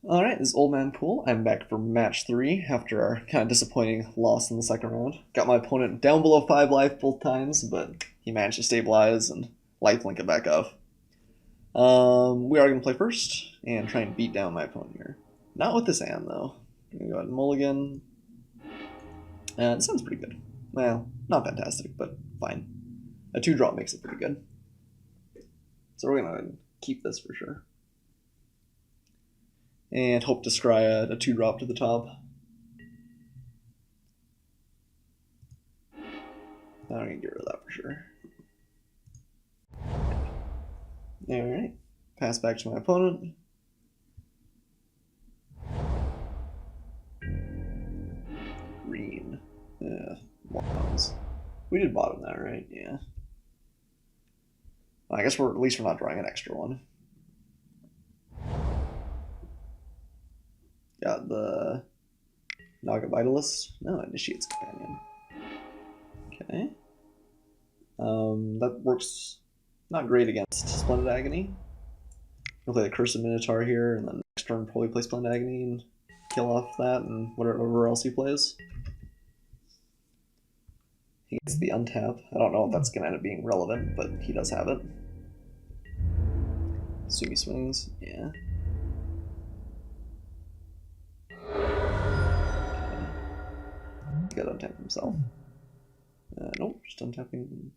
Alright, this is Old Man Poole. I'm back for match 3 after our kind of disappointing loss in the second round. Got my opponent down below 5 life both times, but he managed to stabilize and lifelink it back up. We are going to play first and try and beat down my opponent here. Not with this hand, though. I'm going to go ahead and mulligan. It sounds pretty good. Well, not fantastic, but fine. A 2-drop makes it pretty good. So we're going to keep this for sure. And hope to scry a 2-drop to the top. I'm going to get rid of that for sure. Alright. Pass back to my opponent. Green. Bottoms. We did bottom that, right? Yeah. Well, I guess at least we're not drawing an extra one. Got the Naga Vitalist. No, Initiate's Companion. Okay. That works not great against Splendid Agony. I'll play the Cursed Minotaur here, and then next turn probably play Splendid Agony and kill off that and whatever else he plays. He gets the untap. I don't know if that's going to end up being relevant, but he does have it. Assume he swings. Yeah. He got untap himself. Nope, just untapping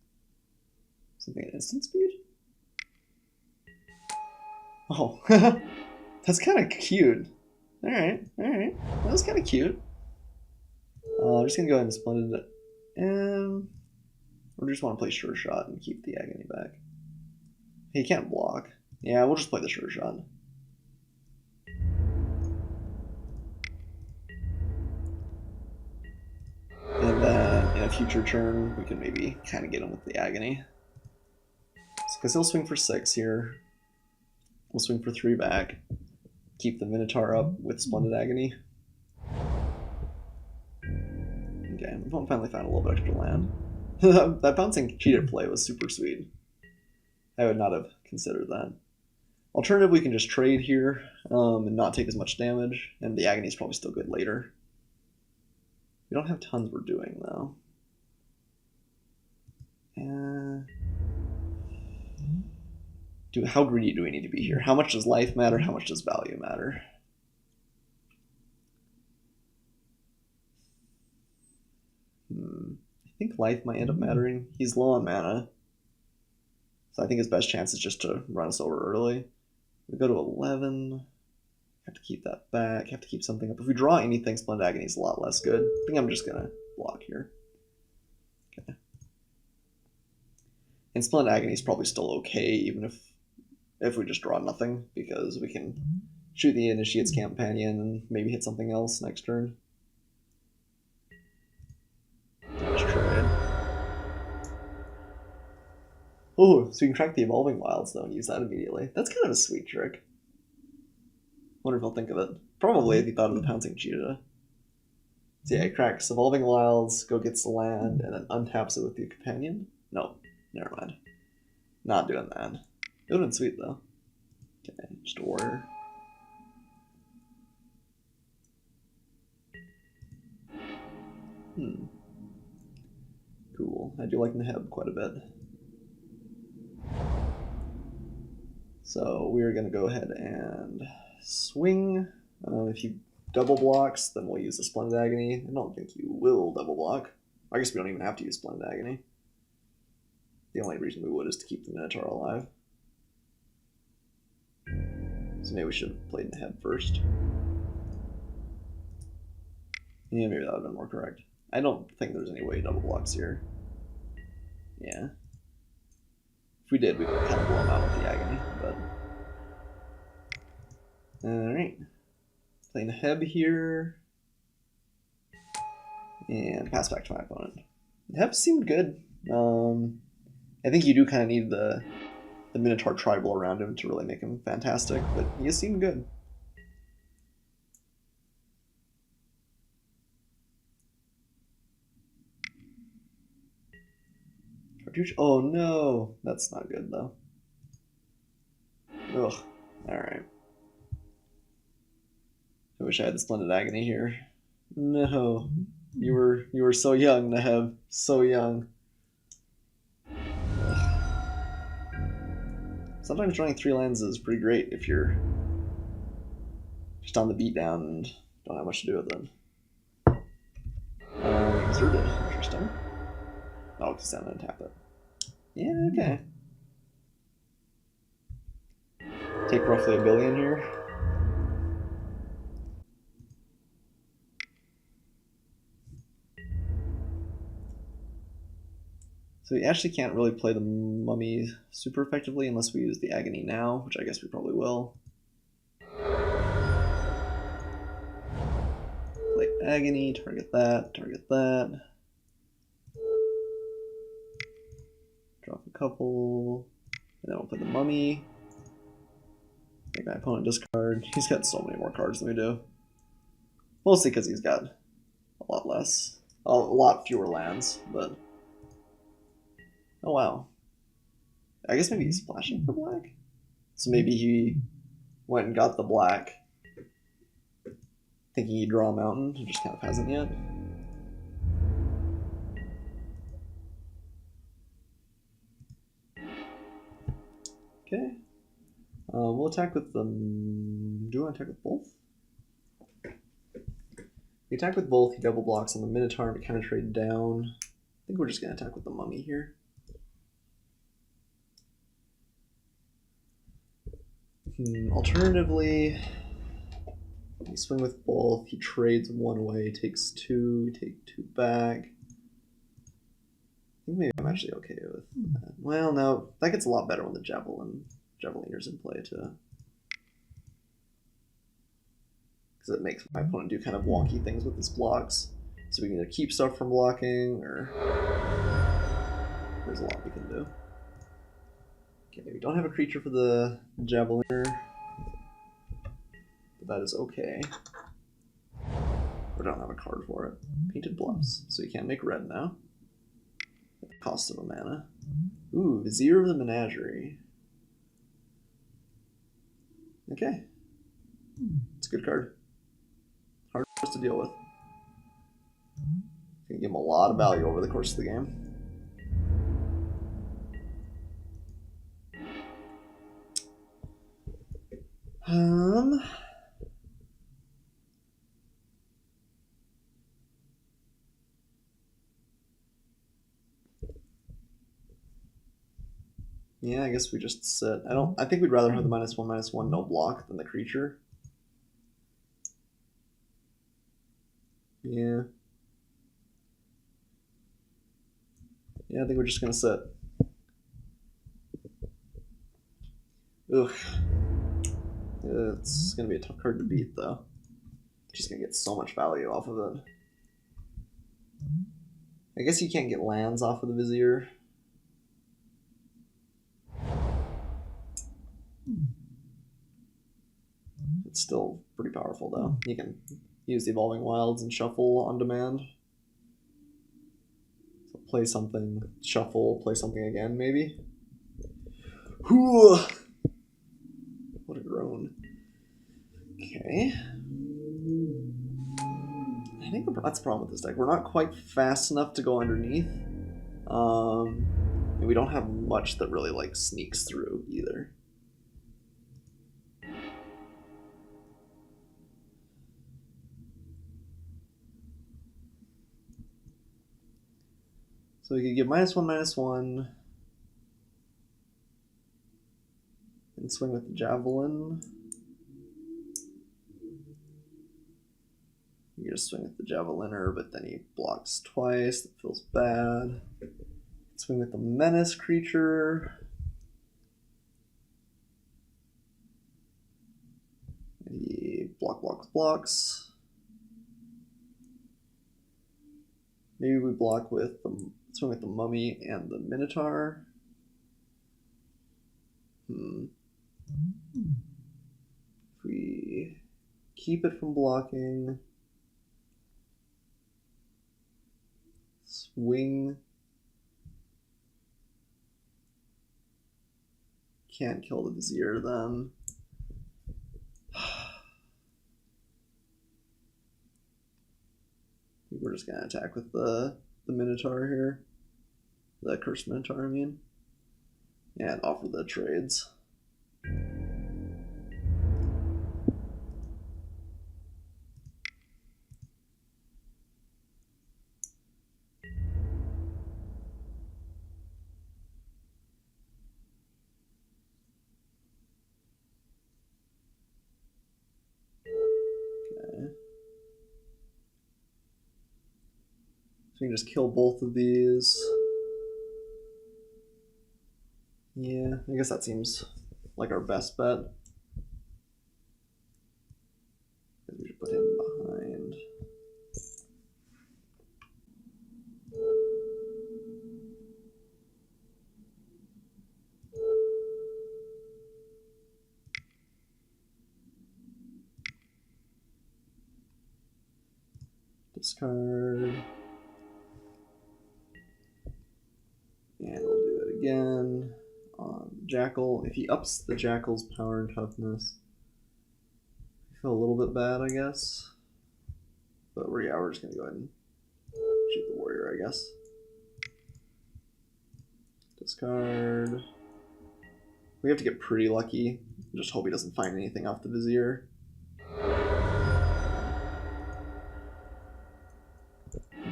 something at instant speed? Oh, that's kind of cute. Alright. That was kind of cute. I'm just going to go ahead and Splendid it. And we just want to play Sure Shot and keep the Agony back. He can't block. Yeah, we'll just play the Sure Shot. And then in a future turn, we can maybe kind of get him with the Agony. Because he'll swing for 6 here. We'll swing for 3 back. Keep the Minotaur up with Splendid Agony. Okay, I finally found a little bit extra land. That bouncing cheated play was super sweet. I would not have considered that. Alternatively, we can just trade here and not take as much damage, and the Agony is probably still good later. We don't have tons we're doing, though. How greedy do we need to be here? How much does life matter? How much does value matter? I think life might end up mattering. He's low on mana. So I think his best chance is just to run us over early. We go to 11. Have to keep that back. Have to keep something up. If we draw anything, Splendid Agony is a lot less good. I think I'm just going to block here. Okay. And Splendid Agony is probably still okay, even if we just draw nothing, because we can shoot the Initiate's Companion and maybe hit something else next turn. Just trade. Oh, so you can track the Evolving Wilds, though, and use that immediately. That's kind of a sweet trick. Wonder if he'll think of it. Probably if he thought of the Pouncing Cheetah. So yeah, he cracks Evolving Wilds, go gets the land, and then untaps it with the Companion. No, never mind. Not doing that. It would have been sweet, though. Okay, just a warrior. Cool. I do like Neheb quite a bit. So we're going to go ahead and swing. If he double blocks, then we'll use the Splendid Agony. I don't think you will double block. I guess we don't even have to use Splendid Agony. The only reason we would is to keep the Minotaur alive. So maybe we should have played Neheb first. Yeah, maybe that would have been more correct. I don't think there's any way he double blocks here. Yeah. If we did, we could kind of blow him out with the Agony, but... Alright. Playing Neheb here. And pass back to my opponent. Neheb seemed good. I think you do kind of need the Minotaur Tribal around him to really make him fantastic, but he seemed good. Cartouche? Oh no! That's not good, though. Ugh. Alright. wish I had the Splendid Agony here. No. You were so young, Neheb. So young. Sometimes drawing 3 lands is pretty great if you're just on the beatdown and don't have much to do with them. Exerted. Interesting. Oh, because I'm going to tap it. Yeah, okay. Take roughly $1 billion here. So we actually can't really play the Mummy super effectively unless we use the Agony now, which I guess we probably will. Play Agony, target that, target that. Drop a couple, and then we'll play the Mummy. Make my opponent discard. He's got so many more cards than we do. Mostly because he's got a lot fewer lands, but... Oh wow. I guess maybe he's splashing for black? So maybe he went and got the black, thinking he'd draw a mountain, and just kind of hasn't yet. Okay. We'll attack with them. Do you want to attack with both? We attack with both, he double blocks on the Minotaur to counter trade down. I think we're just going to attack with the Mummy here. Alternatively, we swing with both, he trades 1 away, takes 2, we take 2 back. I think maybe I'm actually okay with that. Well, no, that gets a lot better when the Javeliner's in play too. Because it makes my opponent do kind of wonky things with his blocks. So we can either keep stuff from blocking, or there's a lot we can do. Okay, we don't have a creature for the Javeliner, but that is okay. We don't have a card for it. Painted Bluffs, so you can't make red now. At the cost of a mana. Ooh, Vizier of the Menagerie. Okay. It's a good card. Hard for us to deal with. Gonna give him a lot of value over the course of the game. Yeah, I guess we just sit. I think we'd rather have the -1/-1 no block than the creature. Yeah. Yeah, I think we're just gonna sit. Ugh. It's gonna be a tough card to beat though. Just gonna get so much value off of it. I guess you can't get lands off of the Vizier. It's still pretty powerful though. You can use the Evolving Wilds and shuffle on demand. So play something, shuffle, play something again maybe. Whew. What a groan. Okay. I think that's the problem with this deck. We're not quite fast enough to go underneath. And we don't have much that really like sneaks through either. So we could get -1/-1 and swing with the Javelin. You just swing with the Javeliner, but then he blocks twice. That feels bad. Swing with the Menace creature. He blocks. Maybe we block with the swing with the Mummy and the Minotaur. If we keep it from blocking, swing. Can't kill the Vizier then. just gonna attack with the Minotaur here. The Cursed Minotaur, I mean. And offer the trades. So we can just kill both of these. Yeah, I guess that seems like our best bet. We should put him behind. Discard. And we'll do it again on Jackal. If he ups the Jackal's power and toughness, I feel a little bit bad, I guess. But we're just gonna go ahead and shoot the warrior, I guess. Discard. We have to get pretty lucky. Just hope he doesn't find anything off the Vizier.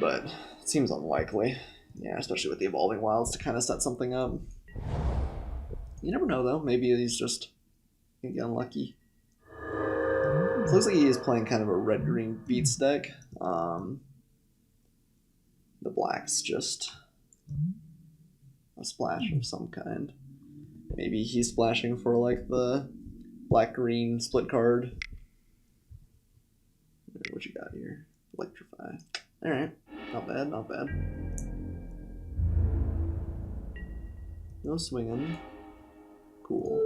But it seems unlikely. Yeah, especially with the Evolving Wilds to kind of set something up. You never know, though. Maybe he's just gonna get unlucky. It looks like he is playing kind of a red-green beats deck. The black's just a splash of some kind. Maybe he's splashing for like the black-green split card. What you got here? Electrify. Alright, not bad, not bad. No swinging. Cool.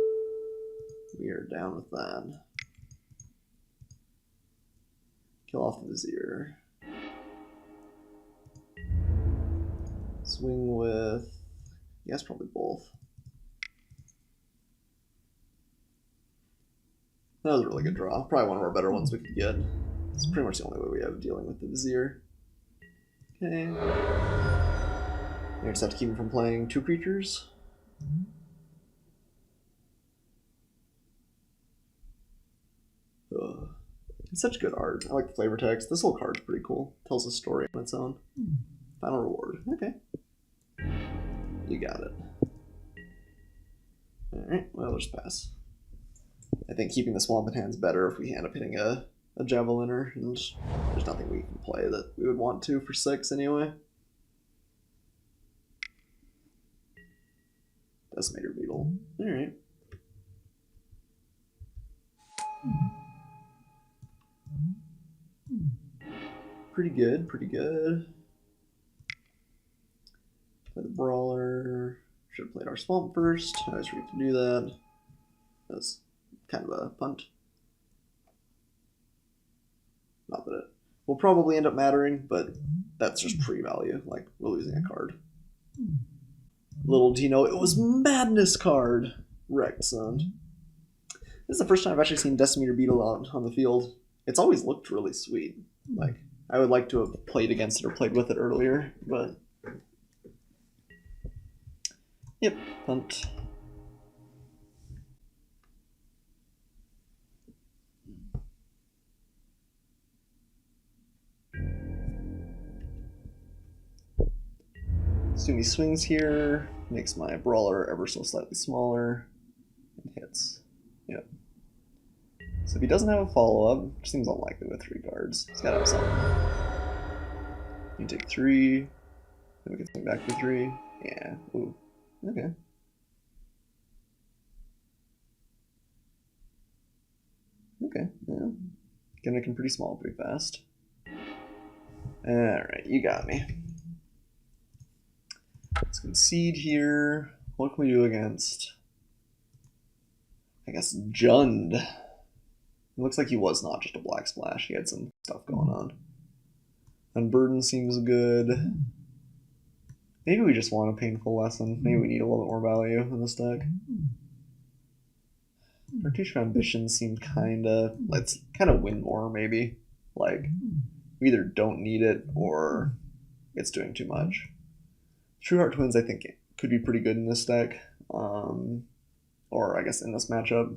We are down with that. Kill off the Vizier. Swing with... yes, probably both. That was a really good draw. Probably one of our better ones we could get. It's pretty much the only way we have dealing with the Vizier. Okay. We just have to keep him from playing two creatures. Ugh. It's such good art. I like the flavor text. This whole card's pretty cool. Tells a story on its own. Final reward. Okay. You got it. Alright, well, we'll just pass. I think keeping the Swamped hand's better if we end up hitting a Javeliner, and there's nothing we can play that we would want to for 6 anyway. Decimator Beetle. Alright. Pretty good, pretty good. Play the Brawler. Should have played our Swamp first. I was ready to do that. That's kind of a punt. Not that it will probably end up mattering, but that's just pre-value. Like, we're losing a card. Little do you know, it was Madness card! Wrecked, son. This is the first time I've actually seen Decimator Beetle out on the field. It's always looked really sweet. Like, I would like to have played against it or played with it earlier, but... yep, punt. Sumi swings here, makes my Brawler ever so slightly smaller, and hits. Yep. So if he doesn't have a follow-up, which seems unlikely with 3 cards, he's gotta have something. You take 3, then we can swing back for 3. Yeah, ooh, okay. Okay, yeah. Can make him pretty small pretty fast. Alright, you got me. Let's concede here. What can we do against? I guess Jund. It looks like he was not just a black splash. He had some stuff going on. Unburden seems good. Maybe we just want a painful lesson. Maybe we need a little bit more value in this deck. Cartouche of Ambition seemed kinda... let's kind of win more, maybe. Like, We either don't need it or it's doing too much. True Heart Twins, I think, could be pretty good in this deck. Or I guess in this matchup.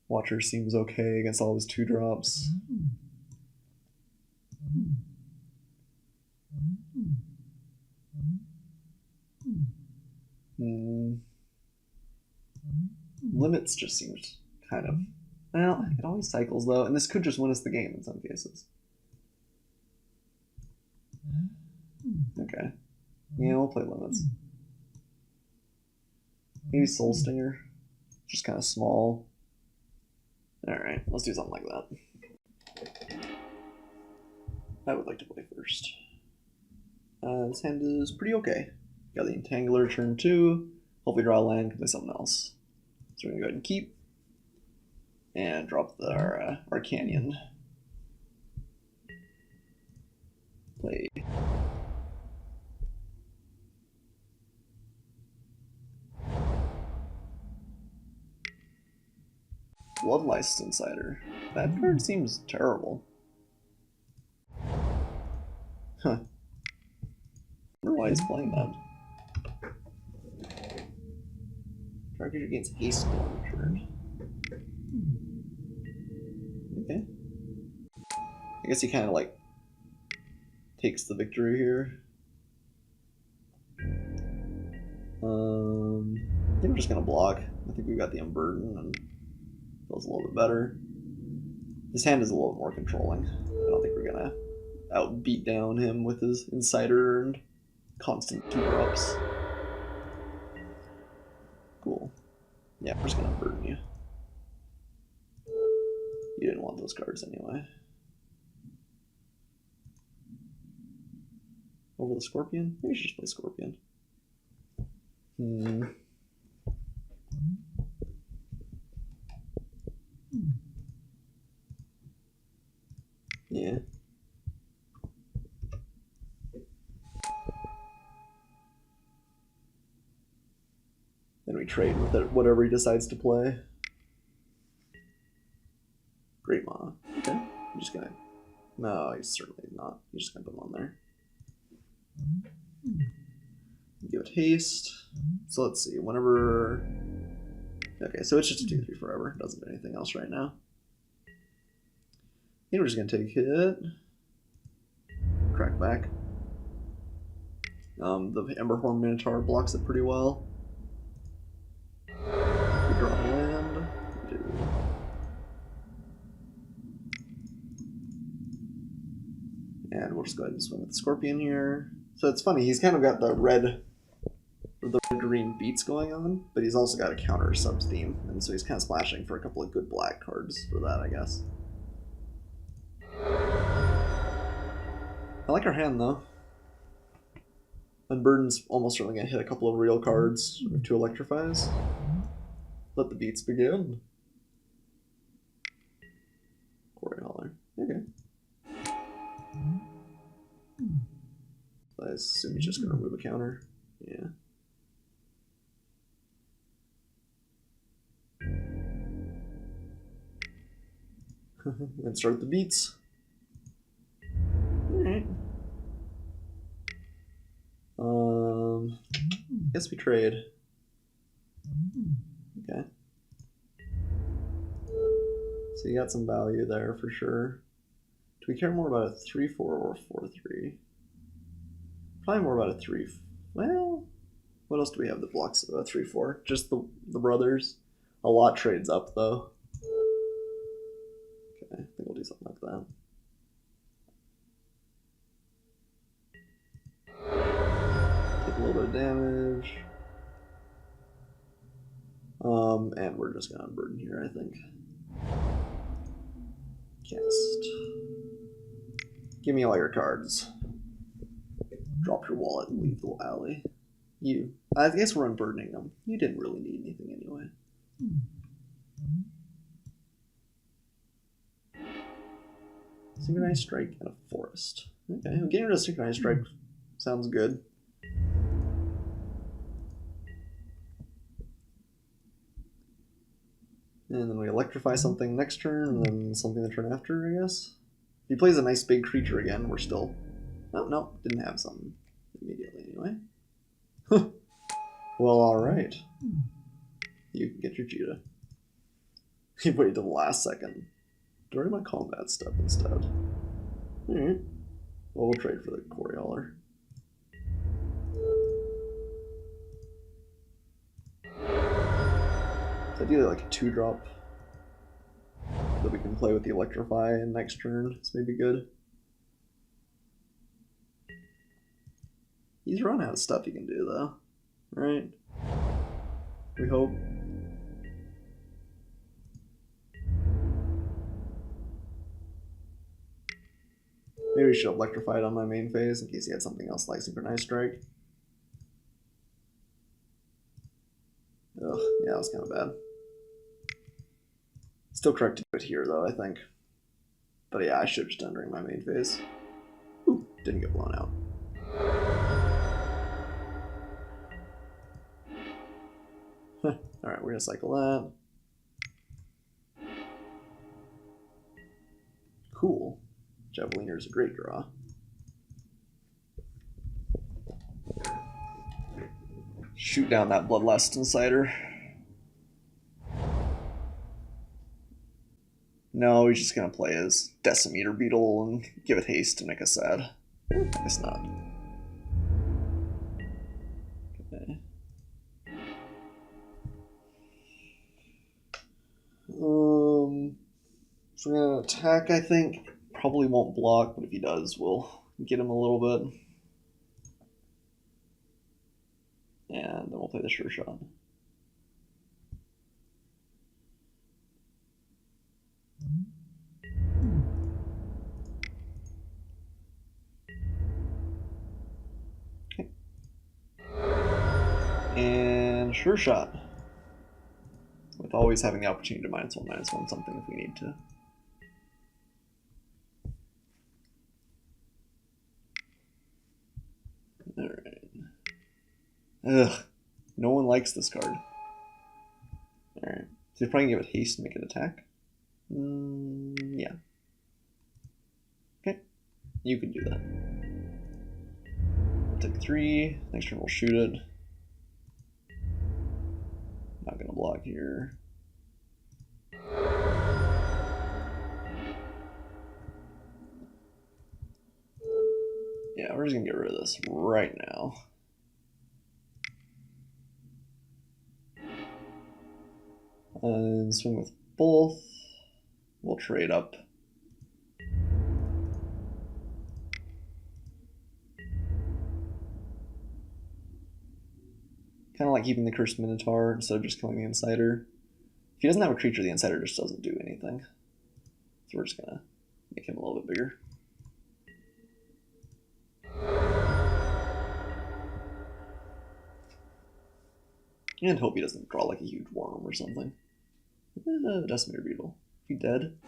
Watcher seems okay against all his 2-drops. Limits just seems kind of... Well, it always cycles though, and this could just win us the game in some cases. Okay. Yeah, we'll play limits. Maybe Soul Stinger. Just kind of small. Alright, let's do something like that. I would like to play first. This hand is pretty okay. Got the Entangler turn 2. Hopefully draw a land, can play something else. So we're going to go ahead and keep. And drop our Canyon. Play. Bloodlust Insider. That card seems terrible. Huh. I wonder why he's playing that. Target gains haste on turn. Okay. I guess he kind of like takes the victory here. I think we're just gonna block. I think we got the Unburden and feels a little bit better. This hand is a little more controlling. I don't think we're gonna outbeat down him with his Insider and constant 2-drops. Cool. Yeah, we're just gonna Unburden you. You didn't want those cards anyway. Over the Scorpion? Maybe we should just play Scorpion. Yeah. Then we trade with it, whatever he decides to play. Great mana. Okay. I'm just gonna... No, he's certainly not. He's just gonna put him on there. Give it haste. So let's see, whenever... Okay, so it's just a 2/3 forever. Doesn't do anything else right now. I think we're just gonna take hit. Crack back. The Emberhorn Minotaur blocks it pretty well. We draw a land. We do. And we'll just go ahead and swing with the Scorpion here. So it's funny, he's kind of got the red-green beats going on, but he's also got a counter sub-theme, and so he's kind of splashing for a couple of good black cards for that, I guess. I like our hand, though. Unburden's almost certainly going to hit a couple of real cards with 2 electrifies. Let the beats begin. Quarry Hauler. Okay. I assume he's just going to remove a counter. Yeah. And start the beats. Alright. Guess we trade. Okay. So you got some value there for sure. Do we care more about a 3/4 or a 4/3? Probably more about a 3. Well, what else do we have that blocks a 3/4? Just the brothers. A lot trades up though. Okay, I think we'll do something like that. Take a little bit of damage. And we're just gonna Unburden here, I think. Cast. Give me all your cards. Drop your wallet and leave the alley. You. I guess we're Unburdening them. You didn't really need anything anyway. Synchronized Strike and a Forest. Okay, getting rid of Synchronized Strike sounds good. And then we electrify something next turn, and then something the turn after, I guess. If he plays a nice big creature again, we're still... Oh, no, didn't have something immediately anyway. Well, alright. You can get your Cheetah. He waited till the last second. During my combat step instead. Alright. Well, we'll trade for the Corioler. So ideally like a 2-drop that we can play with the Electrify and next turn. This may be good. He's run out of stuff he can do though. Right? We hope. Maybe we should have electrified on my main phase in case he had something else like Synchronized Strike. Ugh, yeah, that was kind of bad. Still correct to do it here though, I think. But yeah, I should have just done during my main phase. Ooh, didn't get blown out. Alright, we're gonna cycle that. Cool. Javeliner is a great draw. Shoot down that Bloodlust Insider. No, he's just gonna play his Decimeter Beetle and give it haste to make us sad. I guess not. Okay. So we're gonna attack, I think. Probably won't block, but if he does, we'll get him a little bit. And then we'll play the Sure Shot. Okay. And Sure Shot. With always having the opportunity to -1/-1 something if we need to. Alright. Ugh. No one likes this card. Alright. So he's probably gonna give it haste to make it attack. Yeah. Okay. You can do that. We'll take 3. Next turn we'll shoot it. Not gonna block here. Yeah, we're just gonna get rid of this right now. And swing with both. We'll trade up. Kind of like keeping the Cursed Minotaur instead of just killing the Insider. If he doesn't have a creature, the Insider just doesn't do anything. So we're just gonna make him a little bit bigger. And hope he doesn't draw like a huge worm or something. Decimeter Beetle. He dead?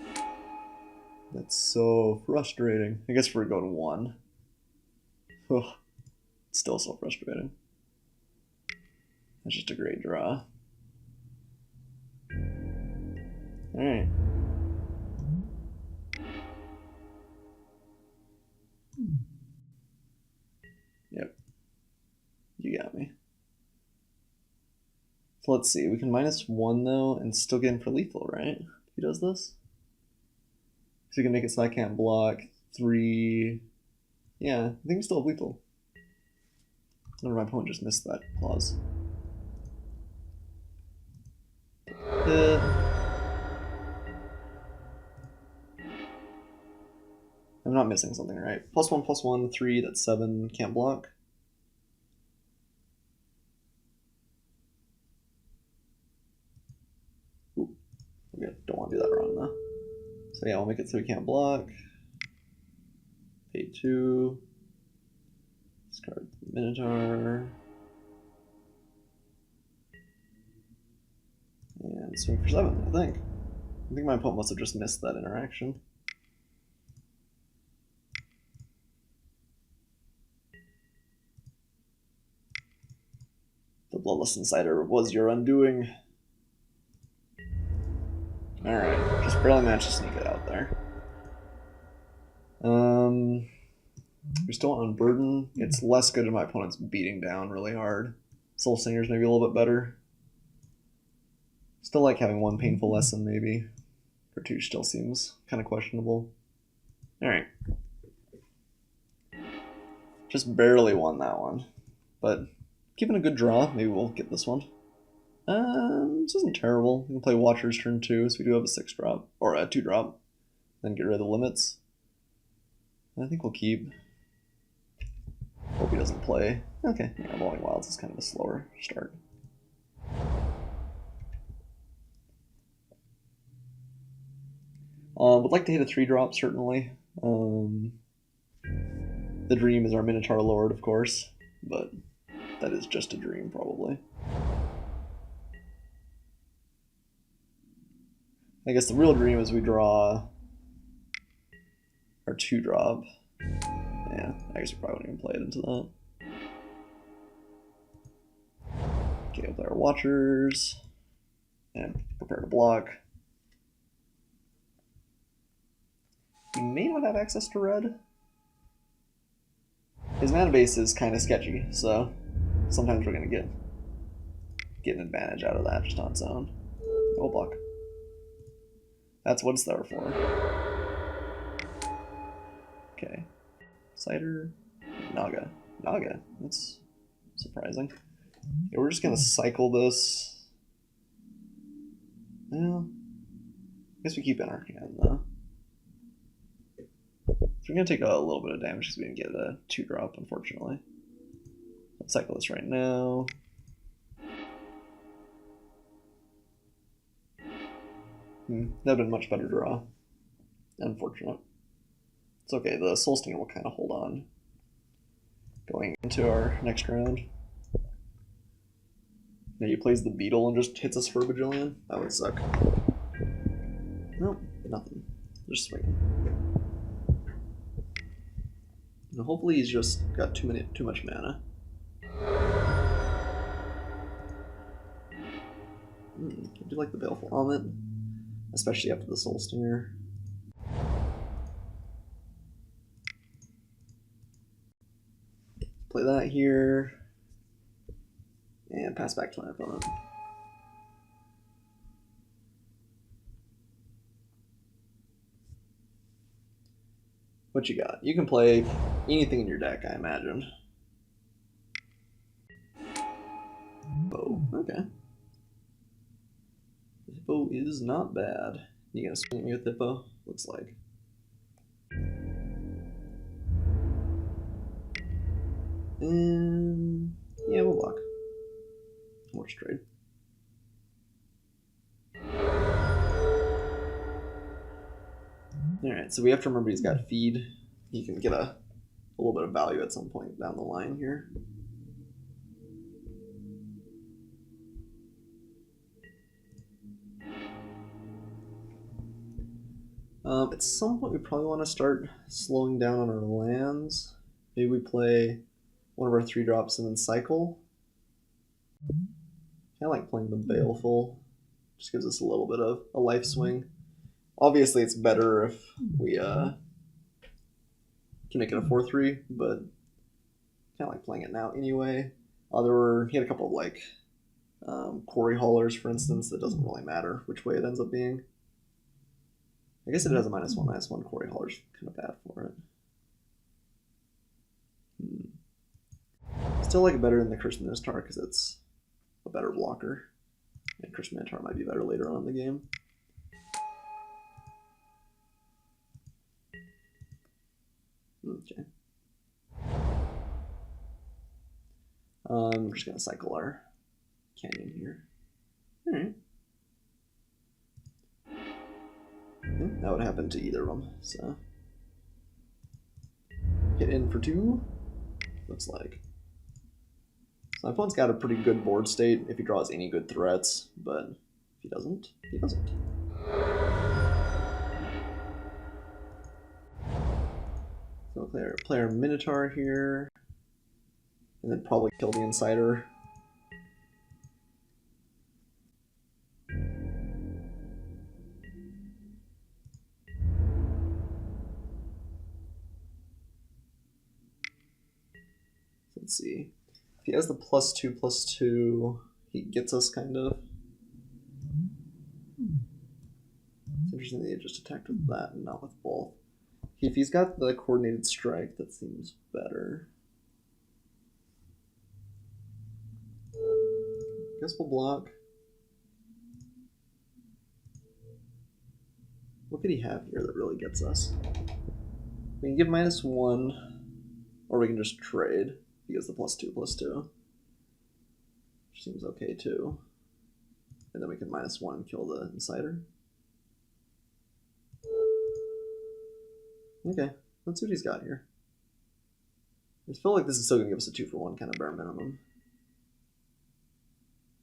That's so frustrating. I guess we're going 1. Ugh. It's still so frustrating. That's just a great draw. Alright. Yep. You got me. So let's see. We can -1 though and still get him for lethal, right? If he does this? So we can make it so I can't block 3. Yeah, I think we still have lethal. Never, my opponent just missed that clause. I'm not missing something, right? +1/+1, 3, that's 7, can't block. Ooh, okay, don't want to do that wrong though. So yeah, we'll make it so we can't block. Pay 2. Discard the Minotaur. And swing for 7, I think. I think my opponent must have just missed that interaction. The Bloodlust Insider was your undoing. Alright, just barely managed to sneak it out there. We're still on Burden. It's less good if my opponent's beating down really hard. Soul Singer's maybe a little bit better. Still like having one painful lesson maybe. Cartouche still seems kind of questionable. Alright. Just barely won that one. But given a good draw, maybe we'll get this one. This isn't terrible. We can play Watcher's turn 2, so we do have a 6-drop. Or a 2-drop. Then get rid of the limits. I think we'll keep. Hope he doesn't play. Okay, yeah, Rolling Wilds is kind of a slower start. Would like to hit a 3-drop, certainly. The Dream is our Minotaur Lord, of course, but that is just a dream, probably. I guess the real dream is we draw our 2-drop. Yeah, I guess we probably wouldn't even play it into that. Okay, we'll play our Watchers and prepare to block. He may not have access to red. His mana base is kind of sketchy, so sometimes we're going to get an advantage out of that just on its own. We'll block. That's what it's there for. Okay. Cider. Naga. Naga. That's surprising. Yeah, we're just going to cycle this. Well, I guess we keep it in our hand, though. So we're going to take a little bit of damage because we didn't get a 2-drop, unfortunately. Let's cycle this right now. That would have been a much better draw. Unfortunate. It's okay, the Soul Stinger will kind of hold on going into our next round. Now he plays the Beetle and just hits us for a bajillion. That would suck. Nope, nothing. Just swinging. And hopefully he's just got too much mana. I do like the Baleful Omet, especially after the Soul Stinger. Play that here, and pass back to my opponent. What you got? You can play anything in your deck, I imagine. Bow, okay. Hippo is not bad. You gonna swing at me with Hippo? Looks like. And yeah, we'll block. More trade. Alright, so we have to remember he's got feed. He can get a little bit of value at some point down the line here. At some point we probably want to start slowing down on our lands. Maybe we play one of our 3-drops and then cycle. Kind of like playing the Baleful. Just gives us a little bit of a life swing. Obviously it's better if we can make it a 4-3, but kind of like playing it now anyway. He had a couple of like quarry haulers, for instance, that doesn't really matter which way it ends up being. I guess it has a -1/-1 quarry hauler's kind of bad for it. Still like it better than the Cursed Minotaur because it's a better blocker. And Cursed Minotaur might be better later on in the game. Okay. We're just gonna cycle our canyon here. Alright. That would happen to either of them, so. Hit in for 2, looks like. So my opponent's got a pretty good board state if he draws any good threats, but if he doesn't, he doesn't. So we'll play our Minotaur here, and then probably kill the Insider. Let's see. If he has the +2/+2, he gets us kind of. It's interesting that he just attacked with that and not with both. If he's got the coordinated strike, that seems better. Guess we'll block. What could he have here that really gets us? We can give -1, or we can just trade. He gets the +2/+2. Which seems okay too. And then we can -1 and kill the Insider. Okay, let's see what he's got here. I just feel like this is still going to give us a 2-for-1 kind of bare minimum.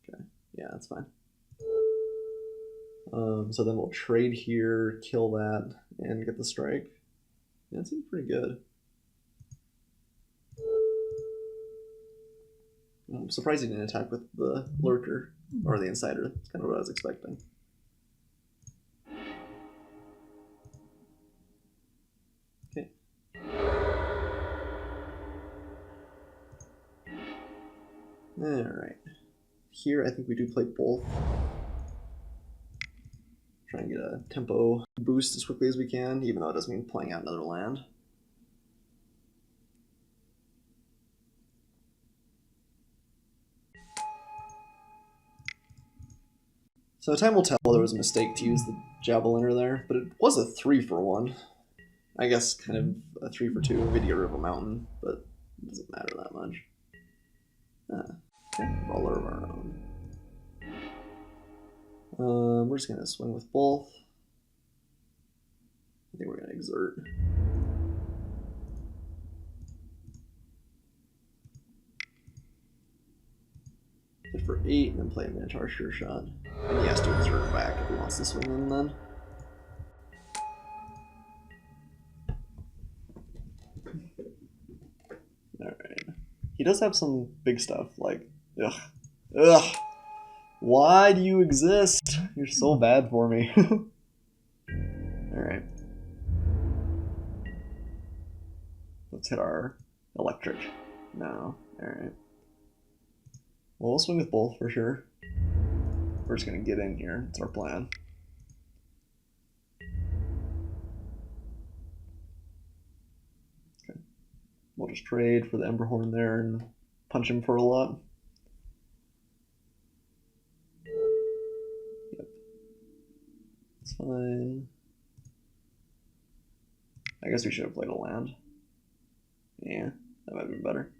Okay, yeah, that's fine. So then we'll trade here, kill that, and get the strike. Yeah, that seems pretty good. I'm surprised he didn't attack with the Lurker, or the Insider. That's kind of what I was expecting. Okay. Alright. Here, I think we do play both. Try and get a tempo boost as quickly as we can, even though it doesn't mean playing out another land. So time will tell whether it was a mistake to use the Javeliner there, but it was a 3-for-1. I guess kind of a 3-for-2 Video River Mountain, but it doesn't matter that much. Okay, roller of our own. We're just gonna swing with both. I think we're gonna exert. Hit for 8 and then play a Minotaur Sure Shot. And he has to exert back if he wants to swing in then. Alright. He does have some big stuff, like, ugh. Why do you exist? You're so bad for me. Alright. Let's hit our electric. No. Alright. Well, we'll swing with both for sure. We're just gonna get in here. That's our plan. Okay. We'll just trade for the Emberhorn there and punch him for a lot. Yep. It's fine. I guess we should have played a land. Yeah, that might have been better.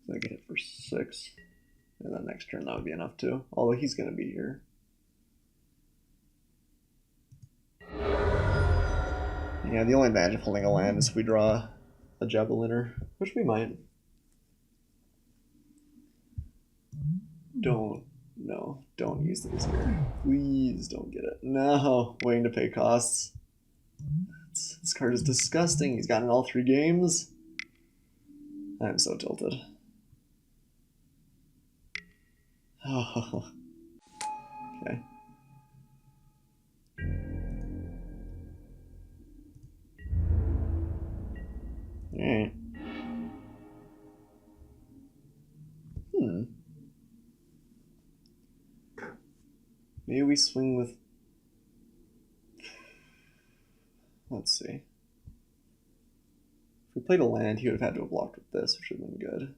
So I get hit for 6. And then next turn that would be enough too. Although he's going to be here. Yeah, the only advantage of holding a land is if we draw a Javeliner, which we might. Don't use the Vizier. Please don't get it. No, waiting to pay costs. This card is disgusting. He's gotten all 3 games. I'm so tilted. Oh. Okay. Alright. Maybe we swing with... Let's see. If we played a land, he would have had to have blocked with this, which would have been good.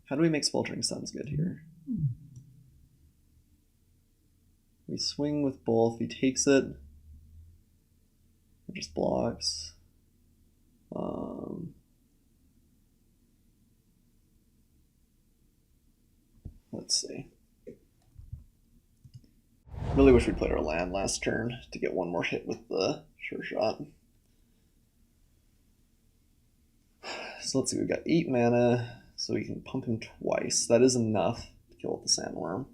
How do we make Sweltering Suns good here? We swing with both. He takes it. It just blocks. Let's see. Really wish we played our land last turn to get one more hit with the Sure Shot. So let's see, we've got 8 mana, so we can pump him twice. That is enough to kill the Sandworm.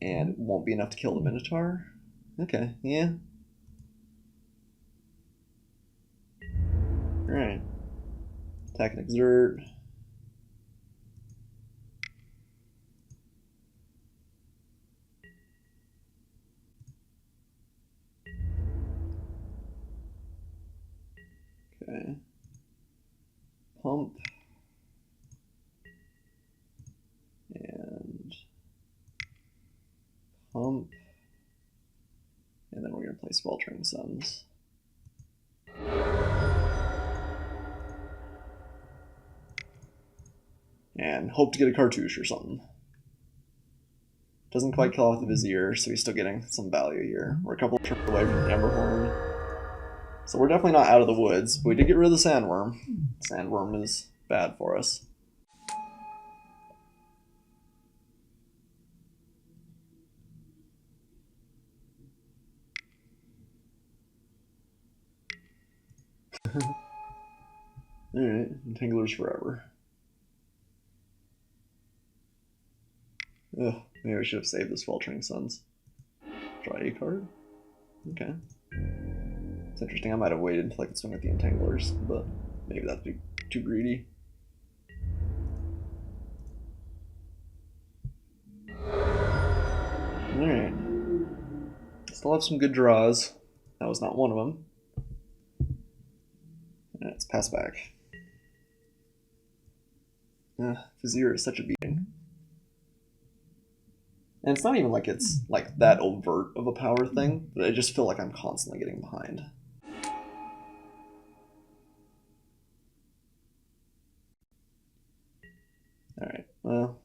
And it won't be enough to kill the Minotaur? Okay, yeah. Alright. Attack and exert. Pump. And pump. And then we're going to play Sweltering Suns. And hope to get a cartouche or something. Doesn't quite kill off the Vizier, so he's still getting some value here. We're a couple of turns away from the Emberhorn. So we're definitely not out of the woods, but we did get rid of the Sandworm. Sandworm is bad for us. Alright, Entanglers forever. Ugh, maybe I should have saved the Sweltering Suns. Draw a card? Okay. It's interesting, I might have waited until I could swing at the Entanglers, but maybe that'd be too greedy. Alright. Still have some good draws. That was not one of them. Let's pass back. Vizier is such a beating. And it's not even like it's like that overt of a power thing, but I just feel like I'm constantly getting behind. Alright, well,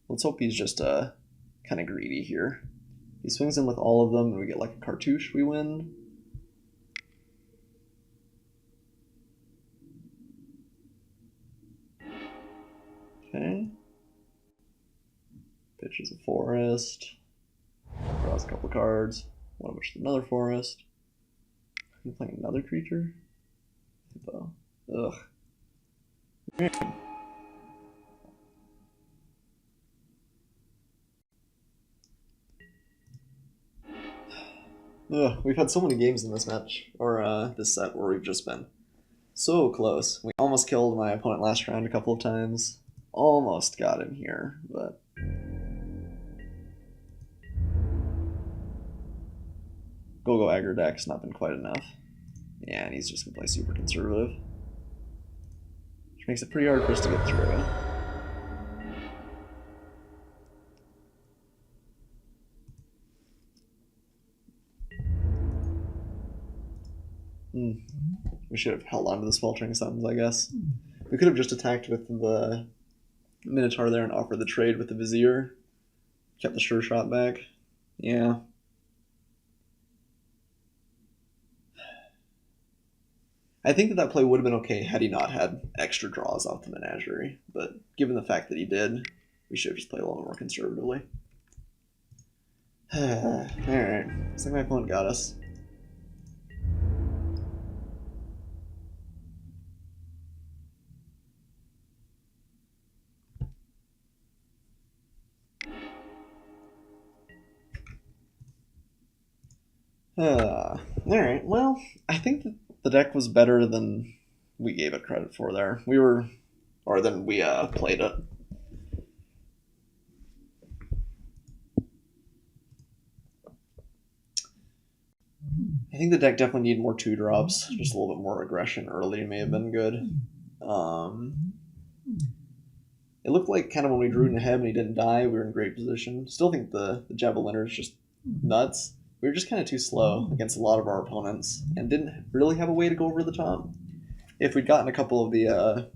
let's hope he's just kind of greedy here. He swings in with all of them and we get like a cartouche, we win. Okay. Pitches a forest. Draws a couple cards. One of which is another forest. Are you playing another creature? Hippo. Ugh. Ugh, we've had so many games in this match, or this set, where we've just been so close. We almost killed my opponent last round a couple of times. Almost got him here, but... Go aggro deck's not been quite enough. Yeah, and he's just gonna play super conservative. Which makes it pretty hard for us to get through. We should have held on to the Sweltering Suns, I guess. We could have just attacked with the Minotaur there and offered the trade with the Vizier. Kept the sure shot back. Yeah. I think that play would have been okay had he not had extra draws off the Menagerie, but given the fact that he did, we should have just played a little more conservatively. Alright, looks like my opponent got us. Alright, well, I think that the deck was better than we gave it credit for there. Or than we played it. I think the deck definitely needed more 2-drops. Just a little bit more aggression early may have been good. It looked like kind of when we drew in ahead and he didn't die, we were in great position. Still think the Javeliner is just nuts. We were just kind of too slow against a lot of our opponents and didn't really have a way to go over the top. If we'd gotten a couple of the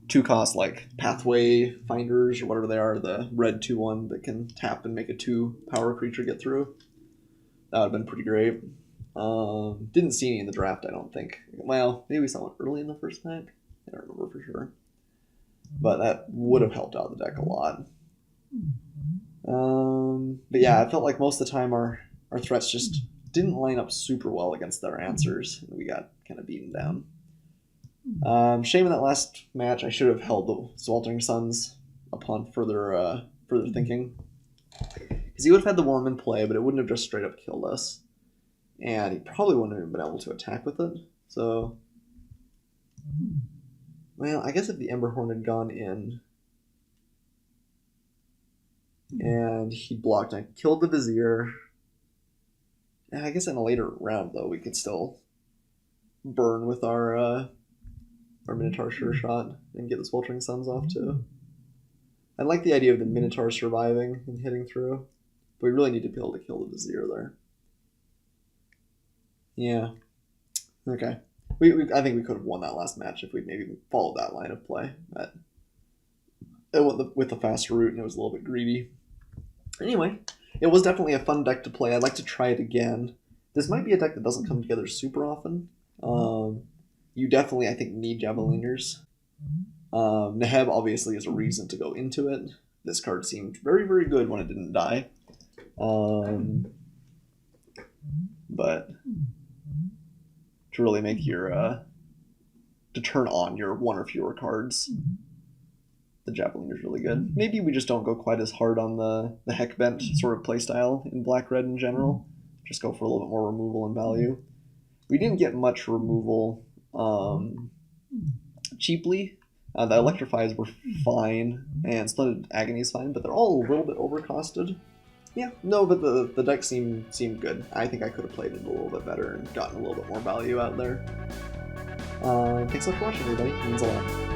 2-cost like Pathway Finders or whatever they are, the red 2-1 that can tap and make a 2-power creature get through, that would have been pretty great. Didn't see any in the draft, I don't think. Well, maybe we saw one early in the first pack. I don't remember for sure. But that would have helped out the deck a lot. But yeah, I felt like most of the time our threats just didn't line up super well against their answers, and we got kind of beaten down. Shame in that last match, I should have held the Sweltering Suns upon further thinking. Because he would have had the Worm in play, but it wouldn't have just straight up killed us. And he probably wouldn't have been able to attack with it. So, well, I guess if the Emberhorn had gone in and he blocked and I killed the Vizier, and I guess in a later round, though, we could still burn with our our Minotaur sure shot and get the Sweltering Suns off too. I like the idea of the Minotaur surviving and hitting through, but we really need to be able to kill the Vizier there. Yeah. Okay. I think we could have won that last match if we'd maybe followed that line of play. But it went with the faster route and it was a little bit greedy. Anyway, it was definitely a fun deck to play. I'd like to try it again. This might be a deck that doesn't come together super often. You definitely, I think, need Javeliners. Neheb obviously is a reason to go into it. This card seemed very, very good when it didn't die. But to really make your to turn on your one or fewer cards, the Javeliner is really good. Maybe we just don't go quite as hard on the heck bent sort of playstyle in black-red in general. Just go for a little bit more removal and value. We didn't get much removal cheaply. The Electrifies were fine, and Splendid Agony is fine, but they're all a little bit overcosted. Yeah, no, but the deck seemed good. I think I could have played it a little bit better and gotten a little bit more value out there. Thanks so much for watching, everybody. It means a lot.